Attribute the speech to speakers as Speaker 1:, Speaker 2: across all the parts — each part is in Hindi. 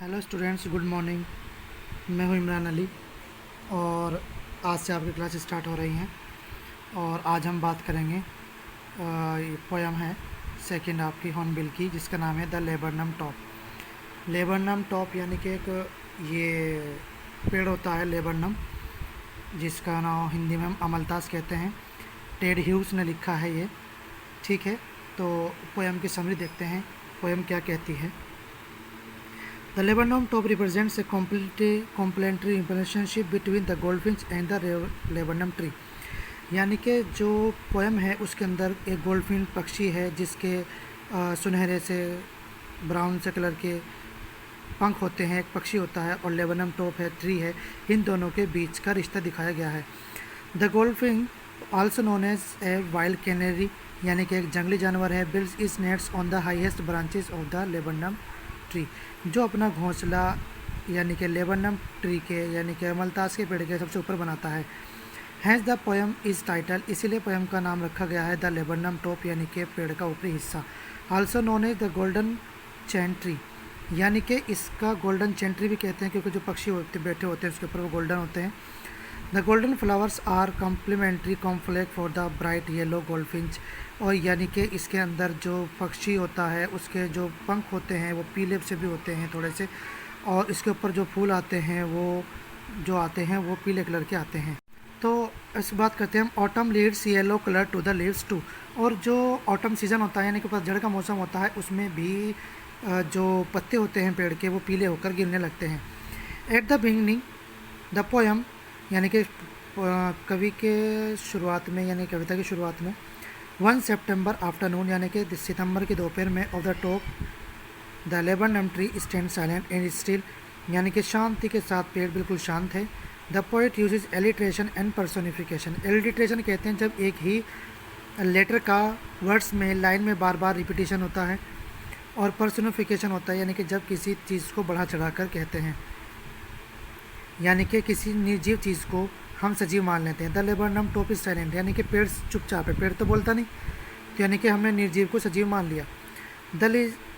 Speaker 1: Hello students, good morning. मैं हूं इमरान अली और आज से आपकी क्लास स्टार्ट हो रही हैं। और आज हम बात करेंगे ये पोयम है सेकंड आपकी हॉर्नबिल की, जिसका नाम है the laburnum top. Laburnum top यानी कि एक ये पेड़ होता है लेबरनम, जिसका नाम हिंदी में हम अमलतास कहते हैं। टेड ह्यूज ने लिखा है ये, ठीक है। तो पोयम की समरी देखते हैं, पोयम क्या कहती है। The laburnum top represents a complementary relationship between the goldfinch and the laburnum tree। यानी कि जो पोएम है उसके अंदर एक गोल्डफिन पक्षी है जिसके सुनहरे से ब्राउन से कलर के पंख होते हैं, एक पक्षी होता है, और लेबनम टॉप है, ट्री है। इन दोनों के बीच का रिश्ता दिखाया गया है। The goldfinch also known as a wild canary यानी कि एक जंगली जानवर है, builds its nests on the highest branches of the laburnum tree, जो अपना घोंसला यानी कि लेबनम ट्री के यानी कि अमलतास के पेड़ के सबसे ऊपर बनाता है। Has the poem is title, इसीलिए पोएम का नाम रखा गया है द लेबनम टॉप यानी कि पेड़ का ऊपरी हिस्सा। Also known as the golden chain tree, यानी कि इसका गोल्डन चैन ट्री भी कहते हैं क्योंकि जो पक्षी होते बैठे होते हैं उसके ऊपर वो गोल्डन होते हैं। The golden flowers are complementary camouflage for the bright yellow goldfinch, और यानी कि इसके अंदर जो पक्षी होता है उसके जो पंख होते हैं वो पीले से भी होते हैं थोड़े से, और इसके ऊपर जो फूल आते हैं वो पीले कलर के आते हैं। तो इस बात करते हैं हम, autumn leads yellow colour to the leaves too. और जो ऑटम सीज़न होता है यानी कि पतझड़ का मौसम होता है उसमें भी जो पत्ते होते हैं पेड़ के वो पीले होकर गिरने लगते हैं। At the beginning the poem यानी कि कवि के शुरुआत में यानी कविता की शुरुआत में 1 सितंबर आफ्टरनून यानी कि सितंबर की दोपहर में of the top the laburnum tree stand silent and still, यानी कि शांति के साथ पेड़ बिल्कुल शांत है। The poet uses alliteration and personification. Alliteration कहते हैं जब एक ही लेटर का वर्ड्स में लाइन में बार बार रिपीटेशन होता है, और पर्सोनिफिकेशन होता है यानी कि जब किसी चीज़ को बढ़ा चढ़ा कर कहते हैं, यानी कि किसी निर्जीव चीज़ को हम सजीव मान लेते हैं। The laburnum top is silent, यानी कि पेड़ चुपचाप है, पेड़ तो बोलता नहीं, तो यानी कि हमने निर्जीव को सजीव मान लिया। The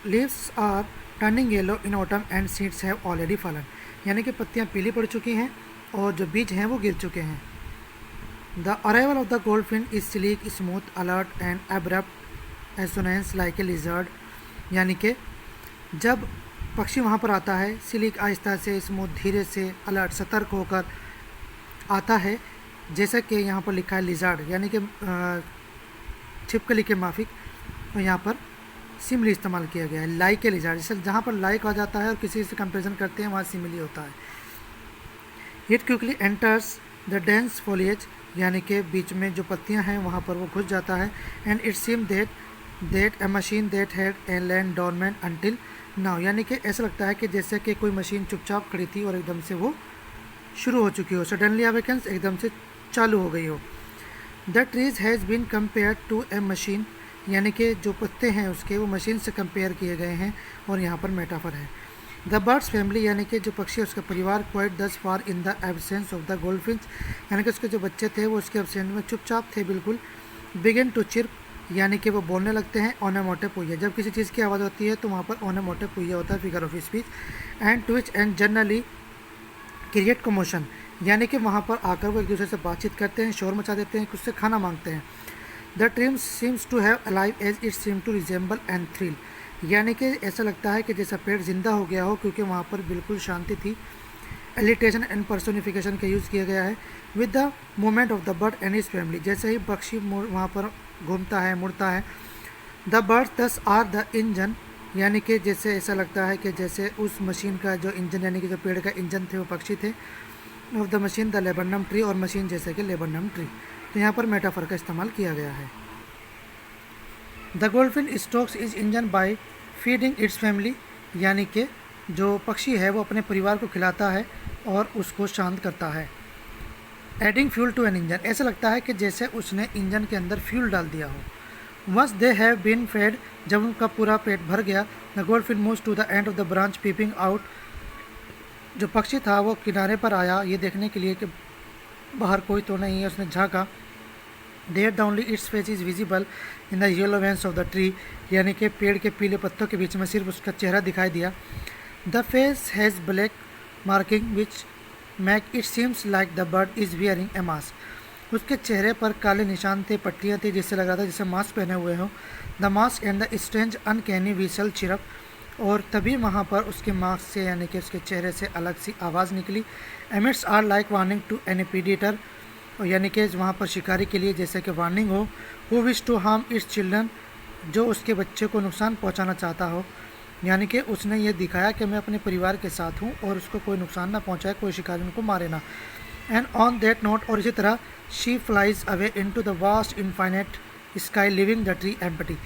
Speaker 1: leaves are turning yellow in autumn and seeds have already fallen, यानी कि पत्तियाँ पीली पड़ चुकी हैं और जो बीज हैं वो गिर चुके हैं। The arrival of the goldfinch is sleek smooth alert and abrupt assonance like a lizard, यानी कि जब पक्षी वहाँ पर आता है सिलीक आहिस्ता से स्मूथ धीरे से अलर्ट सतर्क होकर आता है, जैसा कि यहाँ पर लिखा है लिजार्ड यानी कि छिपकली के माफिक, और यहाँ पर सिमिली इस्तेमाल किया गया है लाइक के लिजार्ड, जैसे जहाँ पर लाइक आ जाता है और किसी से कंपेरिजन करते हैं वहाँ सिमिली होता है। It quickly enters the dense foliage, यानी कि बीच में जो पत्तियाँ हैं वहाँ पर वो घुस जाता है। And it seem that A machine that had a land dormant until now, यानी कि ऐसा लगता है कि जैसे कि कोई मशीन चुपचाप खड़ी थी और एकदम से वो शुरू हो चुकी हो, सडनली अवेकन्स, एकदम से चालू हो गई हो। The trees has been compare to a machine, यानी कि जो पत्ते हैं उसके वो मशीन से कंपेयर किए गए हैं, और यहाँ पर मेटाफर है। द बर्ड्स फैमिली, यानी कि जो पक्षी है उसका परिवार, quite thus far in the absence of the goldfinch, यानी कि उसके जो बच्चे थे वो उसके एब्सेंस में चुपचाप थे बिल्कुल। बिगिन टू चिर्प, यानी कि वो बोलने लगते हैं। ओनोमोटोपोइया, जब किसी चीज़ की आवाज़ होती है तो वहाँ पर ओनोमोटोपोइया होता है, figure of speech. And Twitch and generally create commotion, यानी कि वहाँ पर आकर वो एक दूसरे से बातचीत करते हैं, शोर मचा देते हैं, कुछ से खाना मांगते हैं। The tree seems to have alive as it seem to resemble and thrill, यानी कि ऐसा लगता है कि जैसा पेड़ जिंदा हो गया हो क्योंकि वहाँ पर बिल्कुल शांति थी। एलिट्रेशन एंड पर्सोनिफिकेशन का यूज़ किया गया है। With the movement of the bird and his family, जैसे ही पक्षी वहाँ पर घूमता है मुड़ता है। द बर्ड्स दस आर द इंजन, यानी कि जैसे ऐसा लगता है कि जैसे उस मशीन का जो इंजन यानी कि जो पेड़ का इंजन थे वो पक्षी थे। Of the machine the laburnum tree, और मशीन जैसे कि लेबनम ट्री, तो यहाँ पर मेटाफर का इस्तेमाल किया गया है। The goldfinch stokes its engine by feeding its family, यानी कि जो पक्षी है वो अपने परिवार को खिलाता है और उसको शांत करता है। Adding fuel to an engine, ऐसा लगता है कि जैसे उसने इंजन के अंदर फ्यूल डाल दिया हो। Once they have been fed, जब उनका पूरा पेट भर गया, the goldfinch moves to the end of the branch peeping out, जो पक्षी था वो किनारे पर आया ये देखने के लिए कि बाहर कोई तो नहीं है, उसने झाँका। There the only its face is visible in the yellow veins of the tree, यानी कि पेड़ के पीले पत्तों के बीच में सिर्फ उसका चेहरा दिखाई दिया। The face has black marking which make it seems like the bird is wearing a mask. उसके चेहरे पर काले निशान थे, पट्टियाँ थी, जिससे लग रहा था जैसे मास्क पहने हुए हो। The mask and the strange uncanny whistle chirp, और तभी वहाँ पर उसके मास्क से यानी कि उसके चेहरे से अलग सी आवाज़ निकली। Emits are like warning to any predator, और यानी कि वहाँ पर शिकारी के लिए जैसे कि वार्निंग हो। Who wish to harm its children, जो उसके बच्चे को नुकसान पहुँचाना चाहता हो। यानी कि उसने ये दिखाया कि मैं अपने परिवार के साथ हूँ और उसको कोई नुकसान ना पहुँचाए, कोई शिकारी उनको मारे ना। एंड ऑन दैट नोट, और इसी तरह she flies away into the vast infinite sky living the tree empty,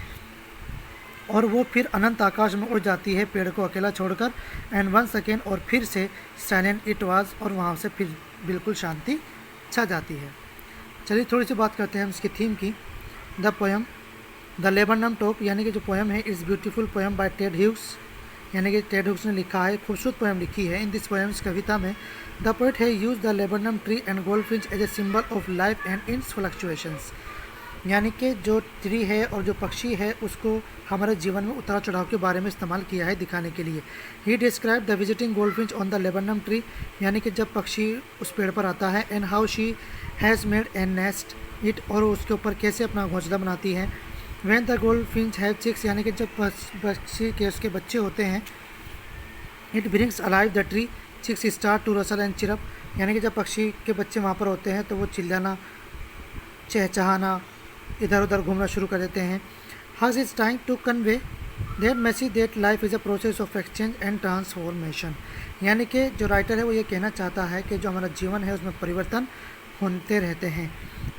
Speaker 1: और वो फिर अनंत आकाश में उड़ जाती है पेड़ को अकेला छोड़कर। एंड वन सेकेंड, और फिर से साइलेंट इट वाज, और वहाँ से फिर बिल्कुल शांति छा जाती है। चलिए थोड़ी सी बात करते हैं हम इसकी थीम की। The poem the laburnum top, यानी कि जो पोएम है it's beautiful poem by Ted Hughes, यानी कि टेड ह्यूग्स ने लिखा है, खूबसूरत पोएम लिखी है। इन दिस पोएम, इस कविता में द पोएट है use the laburnum tree and goldfinch as a symbol of life and its fluctuations, यानी कि जो ट्री है और जो पक्षी है उसको हमारे जीवन में उतार चढ़ाव के बारे में इस्तेमाल किया है दिखाने के लिए। He describe the visiting goldfinch on the laburnum tree, यानी कि जब पक्षी उस पेड़ पर आता है। And how she has made an nest it, और उसके ऊपर कैसे अपना घोंसला बनाती है। When the goldfinch have chicks, यानी कि जब पक्षी के उसके बच्चे होते हैं। It brings alive the tree, chicks start to rustle and chirp, यानी कि जब पक्षी के बच्चे वहाँ पर होते हैं तो वो चिल्लाना, चहचहाना, इधर उधर घूमना शुरू कर देते हैं। His is time to convey that message that life is a process of exchange and transformation, यानी कि जो राइटर है वो ये कहना चाहता है कि जो हमारा जीवन है उसमें परिवर्तन होते रहते हैं।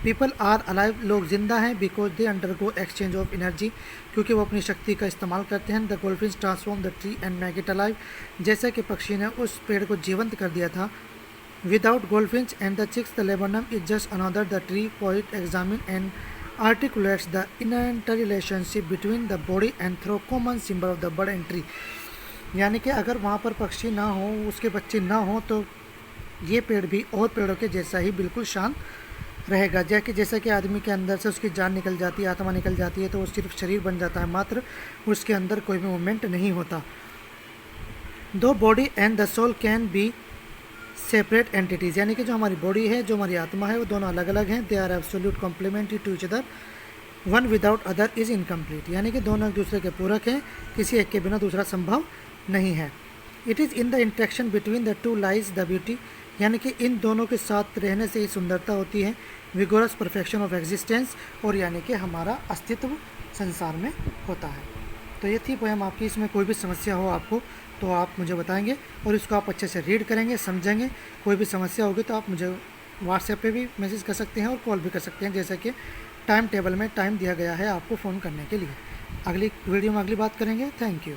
Speaker 1: पीपल आर अलाइव, लोग जिंदा हैं, because they undergo exchange of energy, क्योंकि वो अपनी शक्ति का इस्तेमाल करते हैं। The goldfinch transform the tree and make it alive, जैसे कि पक्षी ने उस पेड़ को जीवंत कर दिया था। Without goldfinch and the chicks the laburnum is just another the tree poet examine and articulates the interrelationship between the body and through common symbol of the bird and tree, यानी कि अगर वहाँ पर पक्षी ना हो, उसके बच्चे ना हो, तो ये पेड़ भी और पेड़ों के जैसा ही बिल्कुल शांत रहेगा। जैसा कि आदमी के अंदर से उसकी जान निकल जाती है, आत्मा निकल जाती है, तो वो सिर्फ शरीर बन जाता है, मात्र उसके अंदर कोई भी मूवमेंट नहीं होता। दो body and the soul can be separate entities, यानी कि जो हमारी बॉडी है, जो हमारी आत्मा है, वो दोनों अलग अलग हैं। They are absolute complementary to each other, one without other is incomplete, यानी कि दोनों एक दूसरे के पूरक हैं, किसी एक के बिना दूसरा संभव नहीं है। It is in the interaction between the two lies the beauty, यानी कि इन दोनों के साथ रहने से ही सुंदरता होती है। विगोरस परफेक्शन ऑफ एग्जिस्टेंस, और यानी कि हमारा अस्तित्व संसार में होता है। तो ये थी पोएम आपकी। इसमें कोई भी समस्या हो आपको तो आप मुझे बताएंगे और इसको आप अच्छे से रीड करेंगे, समझेंगे। कोई भी समस्या होगी तो आप मुझे व्हाट्सएप पे भी मैसेज कर सकते हैं और कॉल भी कर सकते हैं, जैसे कि टाइम टेबल में टाइम दिया गया है आपको फ़ोन करने के लिए। अगली वीडियो में अगली बात करेंगे। Thank you.